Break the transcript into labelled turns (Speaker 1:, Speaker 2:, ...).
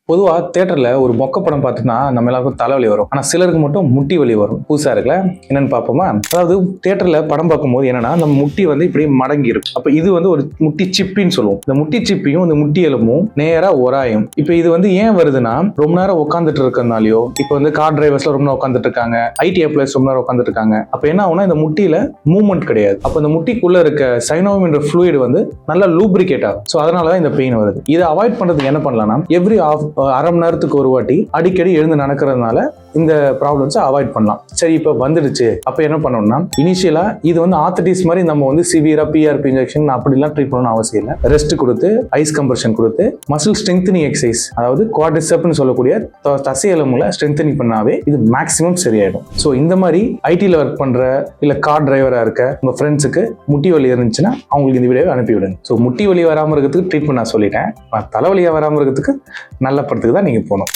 Speaker 1: பொதுவாக தேட்டரில் ஒரு மொக்க படம் பார்த்துன்னா நம்ம எல்லாருக்கும் தலைவலி வரும். ஆனால் சிலருக்கு மட்டும் முட்டி வலி வரும். புதுசாக இருக்குல்ல, என்னன்னு பார்ப்போமா? அதாவது தேட்டரில் படம் பார்க்கும்போது என்னன்னா நம்ம முட்டி வந்து இப்படி மடங்கி இருக்கும். அப்போ இது வந்து ஒரு முட்டி சிப்பின்னு சொல்லுவோம். இந்த முட்டி சிப்பியும் இந்த முட்டி எலும்பும் நேராக ஒராயும். இப்போ இது வந்து ஏன் வருதுன்னா ரொம்ப நேரம் உட்காந்துட்டு இருக்கிறதுனாலயோ, இப்போ வந்து கார் டிரைவர்ஸ்ல ரொம்ப நேரம் உட்காந்துட்டு இருக்காங்க, ஐடி எம்ப்ளாய்ஸ் ரொம்ப நேரம் உட்காந்துட்டு இருக்காங்க. அப்போ என்ன ஆகும்னா இந்த முட்டியில மூவ்மெண்ட் கிடையாது. அப்போ இந்த முட்டிக்குள்ள இருக்க சைனோவியம் என்ற ஃப்ளூயிட் வந்து நல்லா லூப்ரிகேட் ஆகும். ஸோ அதனால தான் இந்த பெயின் வருது. இதை அவாய்ட் பண்றதுக்கு என்ன பண்ணலாம்னா, எவ்ரி அரை மணி நேரத்துக்கு ஒரு வாட்டி அடிக்கடி எழுந்து நடக்கிறதுனால இந்த ப்ராப்ளம்ஸை அவாய்ட் பண்ணலாம். சரி, இப்போ வந்துடுச்சு, அப்போ என்ன பண்ணணும்னா இனிஷியலா இது வந்து ஆர்த்தடிஸ் மாதிரி நம்ம வந்து சிவியரா பிஆர்பி இன்ஜெக்ஷன் அப்படிலாம் ட்ரீட் பண்ணணும் அவசியம் இல்லை. ரெஸ்ட் கொடுத்து ஐஸ் கம்ப்ரெஷன் கொடுத்து மசில் ஸ்ட்ரெங்தனிங் எக்ஸசைஸ், அதாவது குவாட்ரிசெப்னு சொல்லக்கூடிய தசை எலும்புல ஸ்ட்ரெங்தனிங் பண்ணாவே இது மேக்ஸிமம் சரியாயிடும். ஸோ இந்த மாதிரி ஐடியில் ஒர்க் பண்ற இல்ல கார் டிரைவரா இருக்க உங்க ஃப்ரெண்ட்ஸுக்கு முட்டி வலி இருந்துச்சுன்னா அவங்களுக்கு இந்த வீடியோவை அனுப்பிவிடுங்க. ஸோ முட்டி வலி வராமல் இருக்கிறதுக்கு ட்ரீட்மெண்ட் நான் சொல்லிட்டேன். தலைவலியா வராமல் இருக்கிறதுக்கு நல்ல படத்துக்கு தான் நீங்க போகணும்.